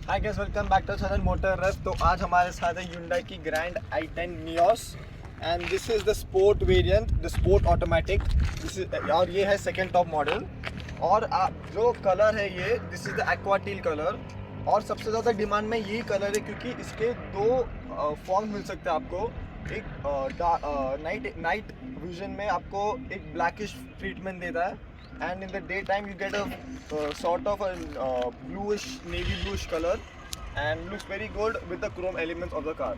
Hi guys, welcome back to channel motor rough. तो आज हमारे साथ है Hyundai की grand i10 Nios and this is the sport variant, the sport automatic. और ये है सेकंड टॉप मॉडल। और जो कलर है ये this is the aqua teal colour. और सबसे ज़्यादा डिमांड में यही कलर है क्योंकि इसके दो फॉर्म मिल सकते हैं आपको। एक नाइट विजन में आपको एक ब्लैकिश ट्रीटमेंट देता है, and in the daytime you get a sort of a bluish, navy bluish color, and looks very good with the chrome elements of the car.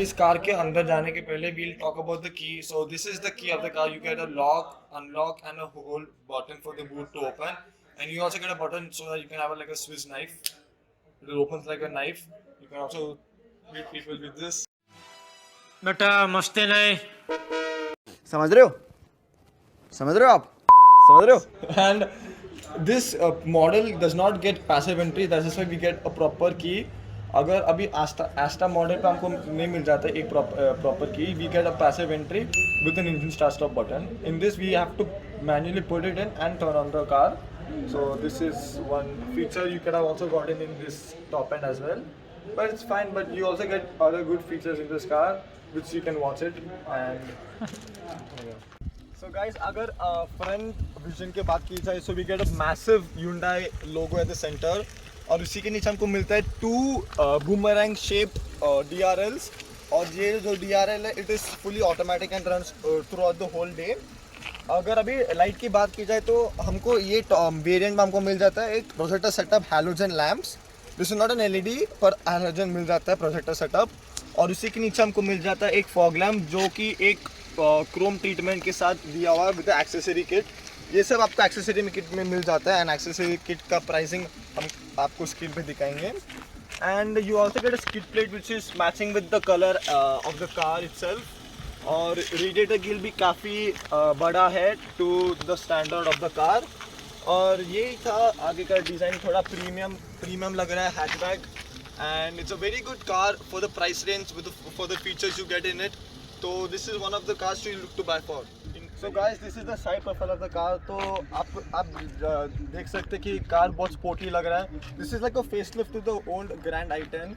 इस कार के अंदर जाने के पहले we'll talk about the key. So this is the key of the car. You get a lock, unlock, and a whole button for the boot to open. And you also get a button so that you can have like a Swiss knife. It opens like a knife. You can also hit people with this. बेटा मस्ती नहीं समझ रहे हो? समझ रहे हो आप? समझ रहे हो? And this model does not get passive entry. That's why we get a proper key. अगर अभी एस्टा मॉडल पे हमको नहीं मिल जाता है एक proper key, we get a passive entry with an engine start stop button. In this we have to manually put it in and turn on the car. So this is one feature you could have also gotten in this top end as well, but it's fine. But you also get other good features in this car which you can watch it. And so guys, अगर front vision के बात की जाए, so we get a massive Hyundai logo at the center. और उसी के नीचे हमको मिलता है टू बूमरैंग शेप DRLs. और ये जो DRL है it is fully automatic and runs throughout the whole day. अगर अभी लाइट की बात की जाए तो हमको ये वेरिएंट में हमको मिल जाता है एक projector setup halogen lamps. This is not an LED पर हैलोजन मिल जाता है प्रोजेक्टर सेटअप. और उसी के नीचे हमको मिल जाता है एक फॉग लैम्प जो कि एक क्रोम ट्रीटमेंट के साथ दिया हुआ है विद एक्सेसरी किट. ये सब आपको एक्सेसरी में किट में मिल जाता है एंड एक्सेसरी किट का प्राइसिंग हम आपको स्क्रीन पे दिखाएंगे. And you also get a skid plate which is matching with the colour of the car itself. और रेडिएटर ग्रिल भी काफ़ी बड़ा है to the standard of the car. और ये था आगे का डिज़ाइन, थोड़ा प्रीमियम लग रहा है, hatchback. And it's a very good car for the price range with for the features you get in it. तो this is one of the cars you look to buy for. So guys, this is the side profile of the car. तो आप देख सकते हैं कि car बहुत sporty लग रहा है. This is like a facelift to the old grand i10.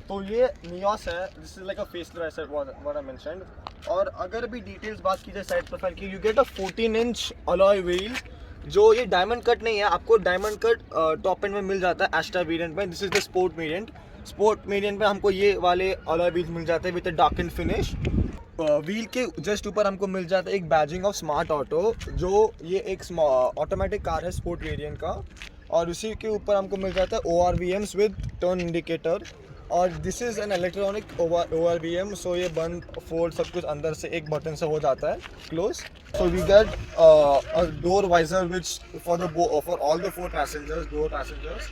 तो ये नियोस है, this is like a facelift what I mentioned. और अगर भी डिटेल्स बात की जाए साइड प्रोफाइल की, you get a 14-inch alloy wheel. जो ये डायमंड कट नहीं है, आपको डायमंड कट टॉप एंड में मिल जाता है एस्टा वेरिएंट में. This is the sport variant में हमको ये वाले अलॉय व्हील्स मिल जाते हैं with a dark and finish. Wheel के जस्ट ऊपर हमको मिल जाता है एक बैजिंग ऑफ स्मार्ट ऑटो. जो ये एक ऑटोमेटिक कार है स्पोर्ट वेरिएंट का. और उसी के ऊपर हमको मिल जाता है ORVMs विद टर्न इंडिकेटर. और this is an electronic ORVM. सो ये बंद फोल्ड सब कुछ अंदर से एक बटन से हो जाता है close. So we get a door visor which for all the 4 passengers.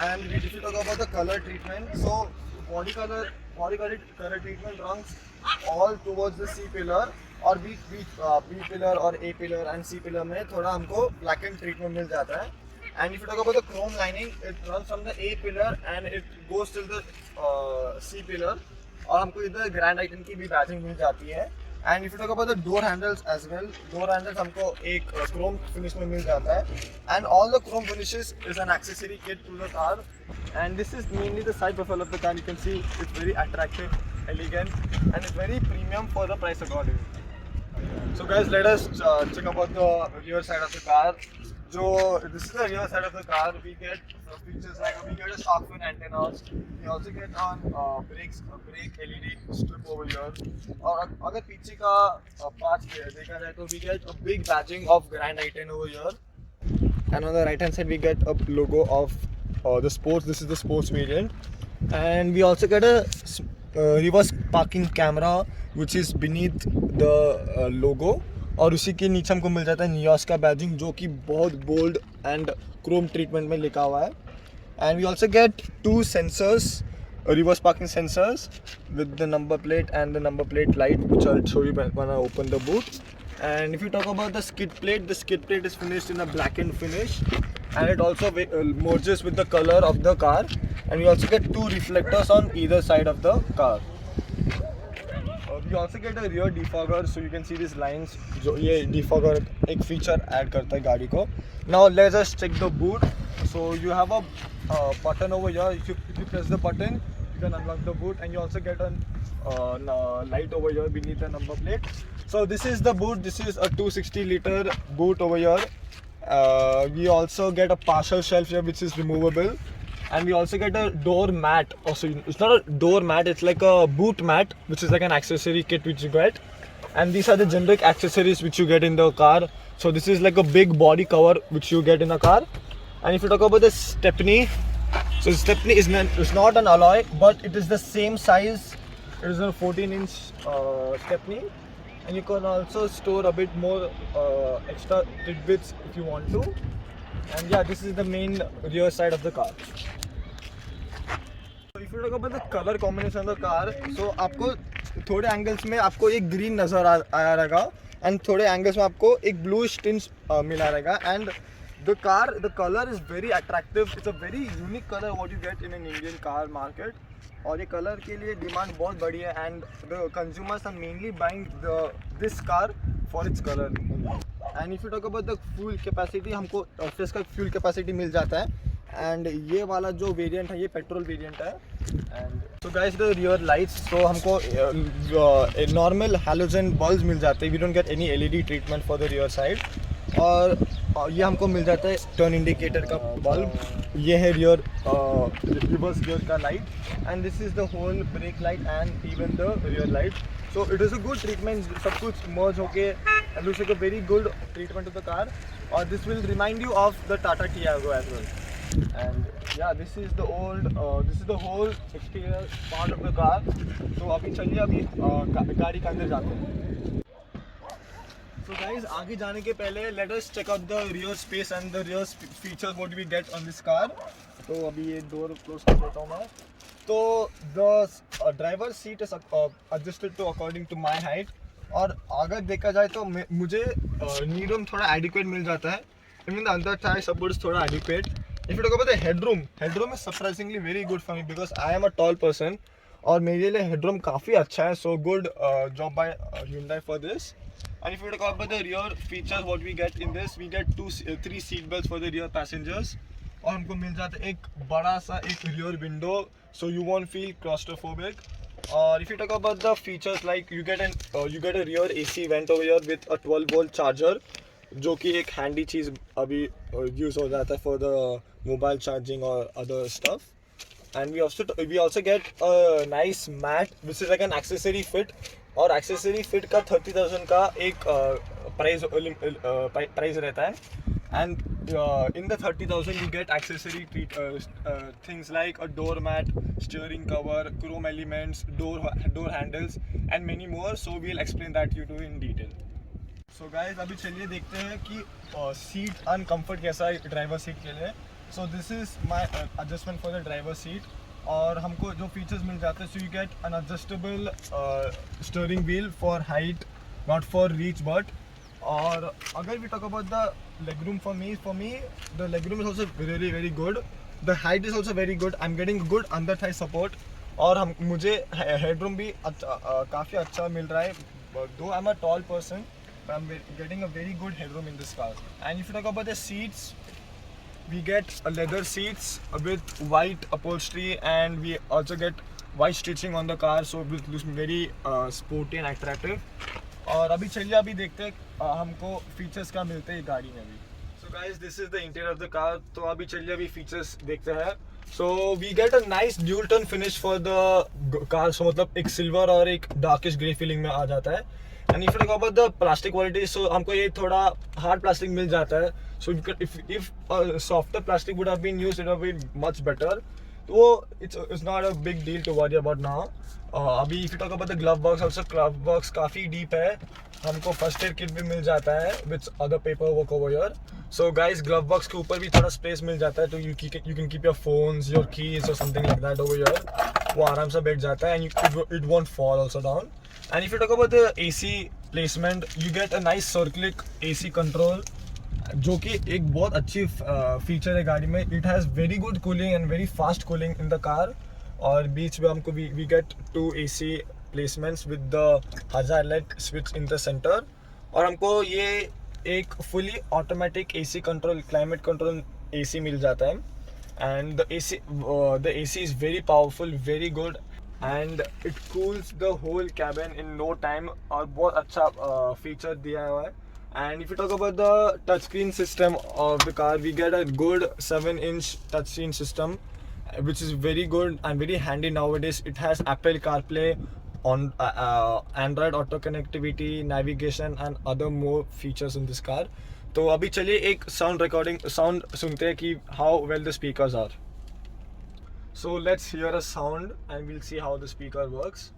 And if you talk about the color treatment, so body color treatment runs all towards the C pillar. और B pillar और A pillar and C pillar में थोड़ा हमको blackened treatment मिल जाता है. And if you talk about the chrome lining, it runs from the A pillar and it goes till the C pillar. और हमको इधर ग्रैंड i10 की भी बैजिंग मिल जाती है. And if you talk about the door handles as well, door handles हमको एक chrome finish में मिल जाता है. And all the chrome finishes is an accessory kit to the car. And this is mainly the side profile of the car. You can see it's very attractive, elegant, and it's very premium for the price according. So guys, let us check about the rear side of the car. So this is the rear side of the car. We get features like we get a shark fin antenna. We also get on brake LED strip over here. और अगर पीछे का parts देखा जाए तो we get a big badging of Grand i10 over here. And on the right hand side we get a logo of the sports. This is the sports variant. And we also get a reverse parking camera which is beneath the logo. और उसी के नीचे हमको मिल जाता है Nios का badging जो कि बहुत बोल्ड एंड क्रोम ट्रीटमेंट में लिखा हुआ है. And we also get 2 sensors, reverse parking sensors with the number plate and the number plate light which I'll show you when I open the boot. And if you talk about the skid plate is finished in a blackened finish and it also merges with the color of the car. And we also get 2 reflectors on either side of the car. We also get a rear defogger, so you can see these lines. जो ये defogger एक feature add करता है गाड़ी को. Now let's just check the boot. So you have a button over here. If you press the button, you can unlock the boot, and you also get a light over here beneath the number plate. So this is the boot. This is a 260-liter boot over here. We also get a partial shelf here which is removable. And we also get a door mat. Also, it's not a door mat, it's like a boot mat, which is like an accessory kit which you get. And these are the generic accessories which you get in the car. So this is like a big body cover which you get in a car. And if you talk about the stepney, so the stepney is not an alloy, but it is the same size. It is a 14-inch stepney. And you can also store a bit more extra tidbits if you want to. And yeah, this is the main rear side of the car. So if you talk about the color combination of the car, so आपको थोड़े angles में आपको एक green नज़र आया रहेगा and थोड़े angles में आपको एक ब्लूइश टिंज मिला रहेगा. And the color is very attractive. It's a very unique color what you get in an Indian car market. और ये कलर के लिए डिमांड बहुत बड़ी है and the consumers are mainly buying this car for its colour. And if you talk about the fuel capacity, हमको इसका fuel capacity मिल जाता है. एंड ये वाला जो वेरिएंट है ये पेट्रोल वेरिएंट है. And so guys the rear lights, तो हमको नॉर्मल हैलोजन बल्ब्स मिल जाते हैं. We don't get any LED treatment for the rear side. और ये हमको मिल जाता है टर्न इंडिकेटर का बल्ब. ये है रियर रिवर्स गियर का light. And this is the whole brake light and even the rear light. So it is a good treatment. सब कुछ मर्ज होके and looks like a very good treatment of the car. और this will remind you of the Tata Tiago as well. And yeah, this is the whole exterior part of the car. तो अभी चलिए अभी गाड़ी के अंदर जाते हैं. So guys, आगे जाने के पहले let us check out the rear space and the rear features what we get on this car. तो अभी ये door close कर देता हूँ मैं. तो the driver seat is adjusted to according to my height. और अगर देखा जाए तो मुझे knee room थोड़ा adequate मिल जाता है. Even the under thigh support is थोड़ा adequate. If you talk about the headroom is surprisingly very good for me because I am a tall person और मेरे लिए headroom काफ़ी अच्छा है. So good job by Hyundai for this. And if you talk about the rear features what we get in this, we get 3 seat belts for the rear passengers. और हमको मिल जाता है एक बड़ा सा एक rear window, so you won't feel claustrophobic. और if you talk about the features like you get a rear AC vent over here with a 12-volt charger, जो कि एक हैंडी चीज़ अभी यूज़ हो जाता है फॉर द मोबाइल चार्जिंग और other stuff. And we also get a nice mat which is like an accessory fit. और accessory fit का 30,000 का एक प्राइस रहता है. And in the 30,000 you get accessory things like a door mat, steering cover, chrome elements, door handles and many more. So we will explain that you to in detail. So guys अभी चलिए देखते हैं कि seat uncomfort कैसा है driver seat के लिए. So this is my adjustment for the driver seat. और हमको जो फीचर्स मिल जाते हैं, so you get an adjustable steering wheel for height, not for reach but. और अगर we talk about the leg room, for me the leg room is also very very good. The height is also very good. I am getting good under thigh support. और मुझे head room भी काफ़ी अच्छा मिल रहा है. दो I am a tall person, I'm getting a very good headroom in this car. And if you talk about the seats, we get a leather seats with white upholstery, and we also get white stitching on the car, so it looks very sporty and attractive. और अभी चलिए अभी देखते हैं हमको features क्या मिलते हैं गाड़ी में भी. So guys, this is the interior of the car. तो अभी चलिए अभी features देखते हैं. So we get a nice dual tone finish for the car. So मतलब एक silver और एक darkish grey feeling में आ जाता है. And if you talk about the plastic quality, so हमको ये थोड़ा hard plastic मिल जाता है. So if a softer plastic would have been used, it would have been much better. तो it's not a big deal to worry about now. अभी if you talk about the glove box, also glove box काफ़ी deep है. हमको first aid kit भी मिल जाता है with other paper work over here. So guys, glove box के ऊपर भी थोड़ा स्पेस मिल जाता है, तो you can keep your phones, your keys और something like that over here. वो आराम से बैठ जाता है and it won't fall also down. And if you talk about the AC placement, you get a nice circular AC control, जो कि एक बहुत अच्छी फीचर है गाड़ी में. It has very good cooling and very fast cooling in the car. और बीच में हमको we get 2 AC placements with the hazard light switch in the center. और हमको ये एक fully automatic AC control, climate control AC मिल जाता है. And the AC is very powerful, very good, and it cools the whole cabin in no time. और बहुत अच्छा feature दिया हुआ है. And if you talk about the touchscreen system of the car, we get a good 7-inch touchscreen system, which is very good and very handy nowadays. It has Apple CarPlay, on Android Auto connectivity, navigation and other more features in this car. तो अभी चलिए एक sound सुनते हैं कि how well the speakers are. So let's hear a sound and we'll see how the speaker works.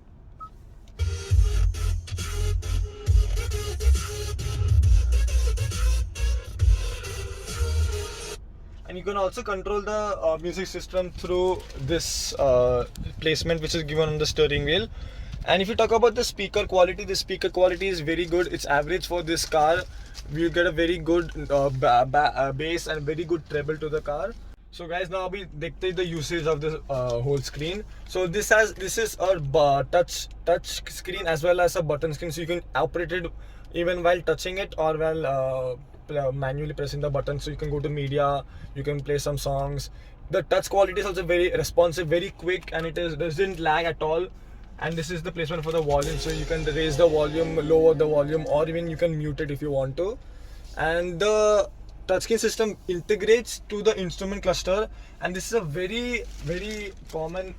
And you can also control the music system through this placement which is given on the steering wheel. And if you talk about the speaker quality is very good. It's average for this car. You get a very good bass and very good treble to the car. So guys, now we देखते the usage of this whole screen. So this is a touch screen as well as a button screen. So you can operate it even while touching it or while manually pressing the button. So you can go to media, you can play some songs. The touch quality is also very responsive, very quick, and doesn't lag at all. And this is the placement for the volume, so you can raise the volume, lower the volume, or even you can mute it if you want to. And the touchscreen system integrates to the instrument cluster, and this is a very common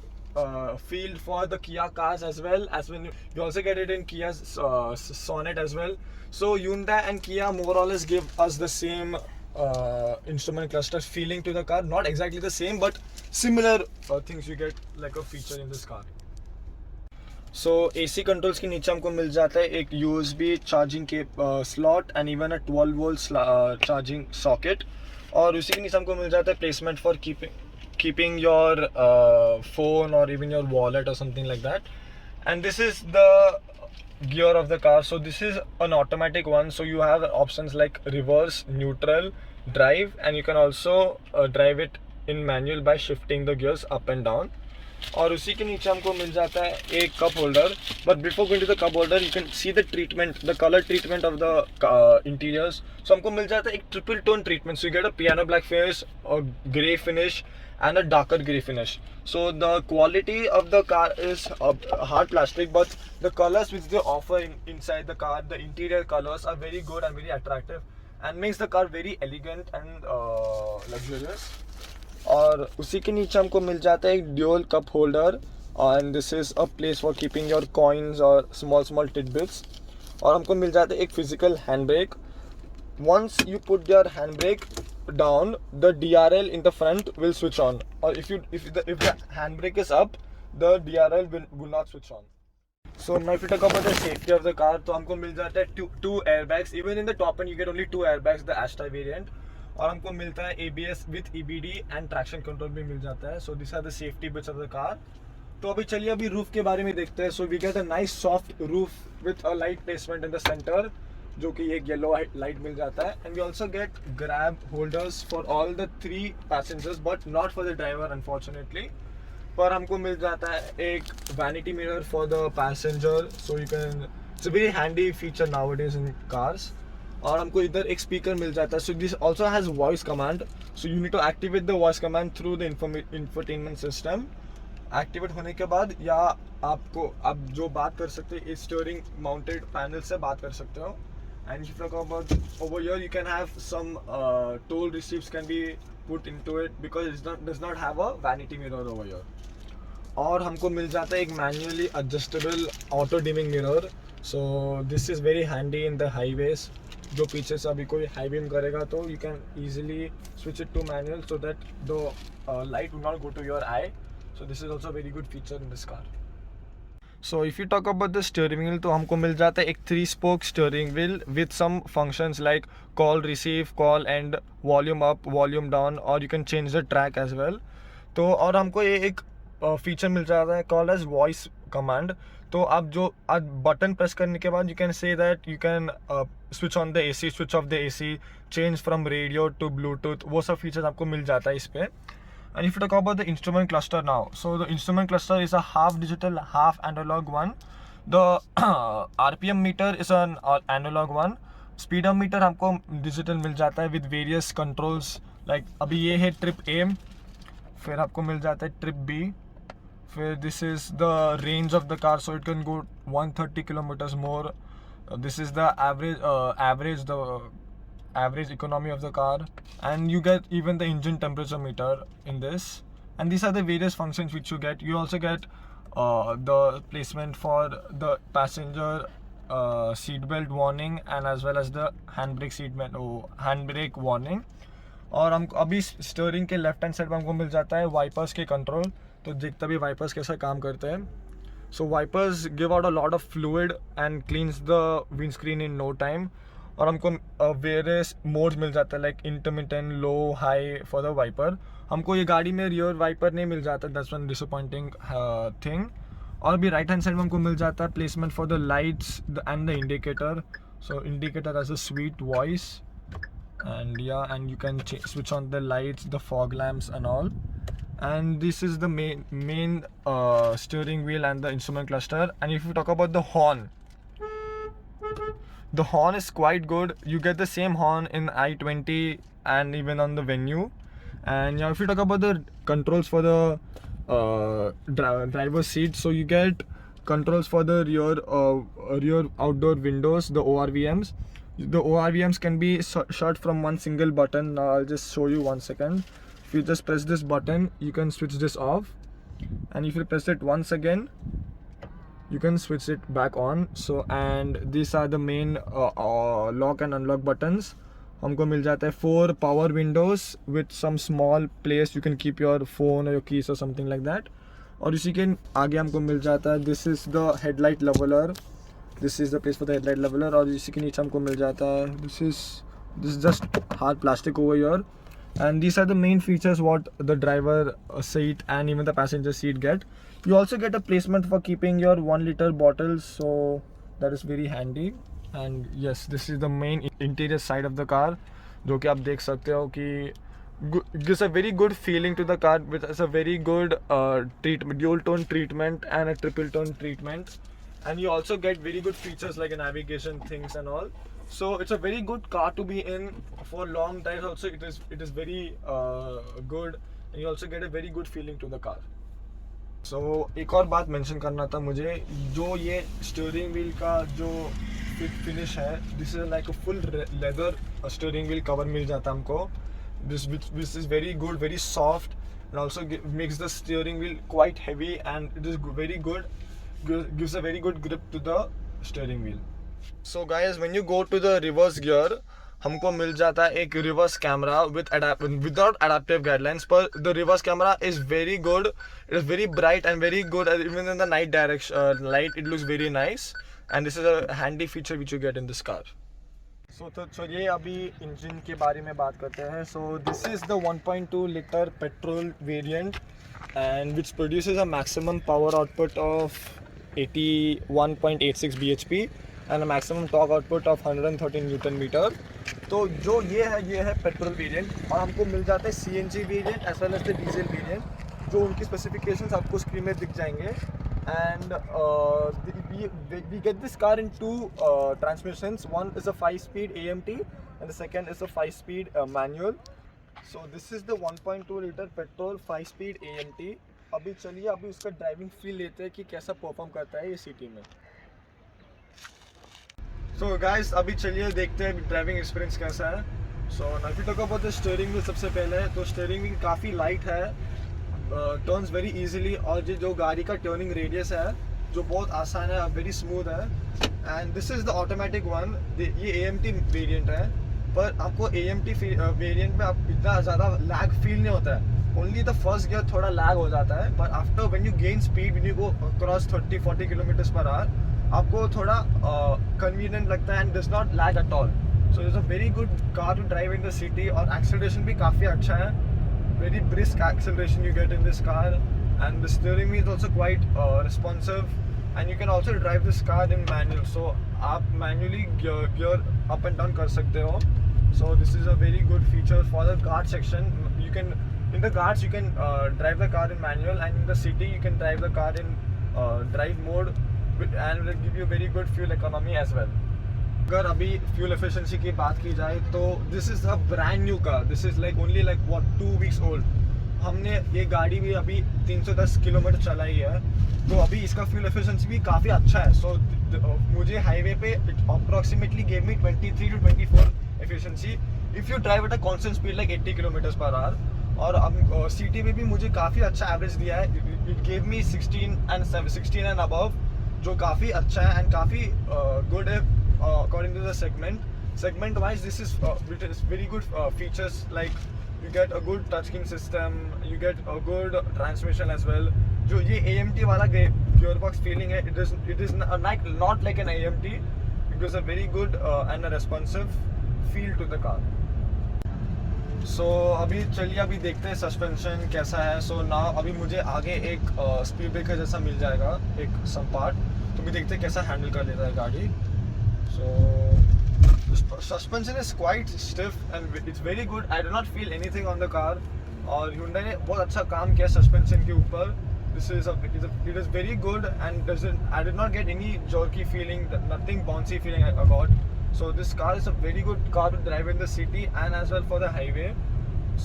field for the Kia cars as well, as when you also get it in Kia's Sonet as well. So Hyundai and Kia more or less give us the same instrument cluster feeling to the car. Not exactly the same, but similar things you get like a feature in this car. So AC controls के नीचे हमको मिल जाता है एक USB charging के slot and even a 12 volt charging socket. और उसी के नीचे हमको मिल जाता है placement for keeping your phone or even your wallet or something like that. And this is the gear of the car. So this is an automatic one, so you have options like reverse, neutral, drive, and you can also drive it in manual by shifting the gears up and down. और उसी के नीचे हमको मिल जाता है एक cup holder. But before going to the cup holder, you can see the treatment, the colour treatment of the interiors. So हमको मिल जाता है एक triple tone treatment. So you get a piano black finish और grey finish and a darker grey finish. So the quality of the car is hard plastic, but the colors which they offer inside the car, the interior colors are very good and very attractive and makes the car very elegant and luxurious. और उसी के नीचे हमको मिल जाता है एक dual cup holder, and this is a place for keeping your coins or small tidbits. और हमको मिल जाता है एक physical handbrake. Once you put your handbrake down, the DRL in the front will switch on, or if the handbrake is up, the DRL will not switch on. So now if you talk about the safety of the car, तो हमको मिल जाता है two airbags. Even in the top end you get only 2 airbags, the Astra variant. और हमको मिलता है ABS with EBD and traction control भी मिल जाता है. So these are the safety bits of the car. तो अभी चलिए अभी रूफ के बारे में देखते हैं. So we get a nice soft roof with a light placement in the center, जो कि एक येलो लाइट मिल जाता है. And we also get grab holders for all the 3 passengers, but not for the driver unfortunately. पर हमको मिल जाता है एक vanity mirror for the passenger. So you can, it's a very handy feature nowadays in cars. और हमको इधर एक स्पीकर मिल जाता है. So this also has voice command. So you need to activate the voice command through the infotainment system. Activate होने के बाद या आप जो बात कर सकते हो, इस स्टीयरिंग माउंटेड पैनल से बात कर सकते हो. And if you talk about over here, you can have some toll receipts can be put into it because it does not have a vanity mirror over here. और हमको मिल जाता है एक manually adjustable auto dimming mirror. So this is very handy in the highways. जो पीछे से अभी कोई हाई बीम करेगा तो you can easily switch it to manual so that the light will not go to your eye. So this is also very good feature in this car. So if you talk about the steering wheel तो हमको मिल जाता है एक 3 spoke steering wheel with some functions like call receive, call and volume up, volume down, और you can change the track as well. तो और हमको ये एक फीचर मिल जाता है कॉल्ड एज वॉइस कमांड. तो आप जो आज बटन प्रेस करने के बाद you can say that you can switch on the AC, switch off the AC, change from radio to Bluetooth. वो सब फीचर्स आपको मिल जाता है इस पर. And if you talk about the instrument cluster now, so the instrument cluster is a half digital, half analog one. The RPM meter is an analog one. Speedometer हमको digital मिल जाता है with various controls. Like अभी ये है trip A, फिर आपको मिल जाता है trip B. फिर this is the range of the car, so it can go 130 kilometers more. This is the average economy of the car, and you get even the engine temperature meter in this. And these are the various functions which you get. You also get the placement for the passenger seat belt warning and as well as the handbrake warning. और हम अभी steering के left hand side में हमको मिल जाता है wipers के कंट्रोल. तो देखता भी वाइपर्स कैसा काम करते हैं. So wipers give out a lot of fluid and cleans the windscreen in no time. और हमको वेरियस मोड्स मिल जाता है like intermittent, low, high for the wiper. हमको ये गाड़ी में रियर वाइपर नहीं मिल जाता, दैट्स वन डिसअपॉइंटिंग थिंग. और भी राइट हैंड साइड में हमको मिल जाता है placement for the lights and the indicator. So indicator has a sweet voice and yeah, and you can switch on the lights, the fog lamps and all. And this is the main steering wheel and the instrument cluster. And if you talk about the horn is quite good. You get the same horn in i20 and even on the Venue. And yeah, if you talk about the controls for the driver's seat, so you get controls for the rear outdoor windows, the ORVMs. The ORVMs can be shot from one single button. Now I'll just show you 1 second. If you just press this button, you can switch this off, and if you press it once again, you can switch it back on. So and these are the main lock and unlock buttons. हमको मिल जाता है 4 power windows with some small place you can keep your phone or your keys or something like that. और इसी के आगे हमको मिल जाता है this is the headlight leveler. This is the place for the headlight leveler. और इसी के नीचे हमको मिल जाता है this is just hard plastic over here. And these are the main features what the driver seat and even the passenger seat get. You also get a placement for keeping your 1 liter bottles, so that is very handy. And yes, this is the main interior side of the car, जो कि आप देख सकते हो कि gives a very good feeling to the car with a very good treatment, dual tone treatment and a triple tone treatment. And you also get very good features like navigation things and all. So it's a very good car to be in for long drives. Also it is very good, and you also get a very good feeling to the car. So एक और बात mention करना था मुझे, जो ये steering wheel का जो फिनिश है, this is like a full leather steering wheel cover मिल जाता है हमको. This is very good, very soft, and also makes the steering wheel quite heavy, and it is very good. Gives a very good grip to the steering wheel. So guys, when you go to the reverse gear, हमको मिल जाता है एक reverse camera without adaptive guidelines, पर the reverse camera is very good. It is very bright and very good, even in the night direction light it looks very nice. And this is a handy feature which you get in this car. So ये अभी engine के बारे में बात करते हैं. So this is the 1.2 liter petrol variant, and which produces a maximum power output of 81.86 bhp and a maximum torque output of 113 Newton meter. तो जो ये है पेट्रोल वेरिएंट, और हमको मिल जाता है CNG variant as well as the diesel variant, जो उनकी स्पेसिफिकेशंस आपको स्क्रीन में दिख जाएंगे. And we get this car in 2 transmissions. One is a 5-speed AMT and the second is a 5-speed manual. So this is the 1.2 liter petrol 5-speed AMT. अभी चलिए अभी उसका ड्राइविंग फील लेते हैं कि कैसा परफॉर्म करता है ये सिटी में. So guys, अभी चलिए देखते हैं ड्राइविंग एक्सपीरियंस कैसा है. So now if you talk about the steering wheel, सबसे पहले तो steering wheel काफ़ी लाइट है, टर्न्स वेरी इजीली, और ये जो गाड़ी का टर्निंग रेडियस है जो बहुत आसान है, वेरी स्मूथ है. And this is the automatic one. ये AMT वेरिएंट है, पर आपको AMT वेरिएंट में आप इतना ज़्यादा लैग फील नहीं होता है. ओनली द फर्स्ट गियर थोड़ा लैग हो जाता है, पर after when you gain speed, when you go cross 30-40 kilometres per hour, आपको थोड़ा कन्वीनियंट लगता है and does not lag at all. So it's a very good car to drive in the city. और acceleration भी काफ़ी अच्छा है, very brisk acceleration you get in this car, and the steering wheel is also quite responsive, and you can also drive this car in manual, so आप manually gear up and down कर सकते हो. So this is a very good feature for the guard section. You can in the guards you can drive the car in manual, and in the city you can drive the car in drive mode, and will give you very good fuel economy as well. अगर अभी fuel efficiency की बात की जाए तो this is a brand new car. This is like only like what 2 weeks old. हमने ये गाड़ी भी अभी 310 किलोमीटर चलाई है, तो अभी इसका फ्यूल एफिशिएंसी भी काफ़ी अच्छा है. सो मुझे हाईवे पे approximately gave me 23 to 24 efficiency if you drive at a constant speed like 80 kilometres per our. और अब सिटी में भी मुझे काफ़ी अच्छा एवरेज दिया है. It gave me 16 and above, जो काफ़ी अच्छा है एंड काफ़ी गुड है according to the segment wise. This is it is very good features, like you get a good touchscreen system, you get a good transmission as well. जो ये AMT वाला gearbox feeling है, it is not like an AMT. It gives a very good and a responsive feel to the car. So अभी चलिए अभी देखते हैं suspension कैसा है. So now अभी मुझे आगे एक स्पीड ब्रेकर जैसा मिल जाएगा, एक some part, तो भी देखते हैं कैसा हैंडल कर लेता है गाड़ी. So suspension is quite stiff and it's very good. I do not feel anything on the car. और Hyundai ने बहुत अच्छा काम किया सस्पेंशन के ऊपर. It is very good and I did not get any jerky feeling, nothing bouncy feeling I got. So this car is a very good car to drive in the city and as well for the highway.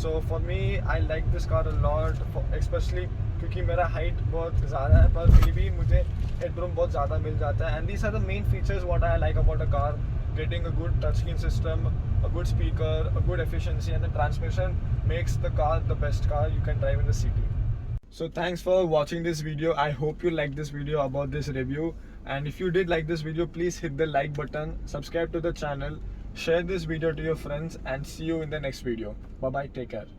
So for me, I like this car a lot, especially क्योंकि मेरा height बहुत ज़्यादा है, पर फिर भी मुझे headroom बहुत ज़्यादा मिल जाता है. And these are the main features what I like about a car. Getting a good touch screen system, a good speaker, a good efficiency, and the transmission makes the car the best car you can drive in the city. So thanks for watching this video. I hope you liked this video about this review, and if you did like this video, please hit the like button, subscribe to the channel, share this video to your friends, and see you in the next video. Bye bye, take care.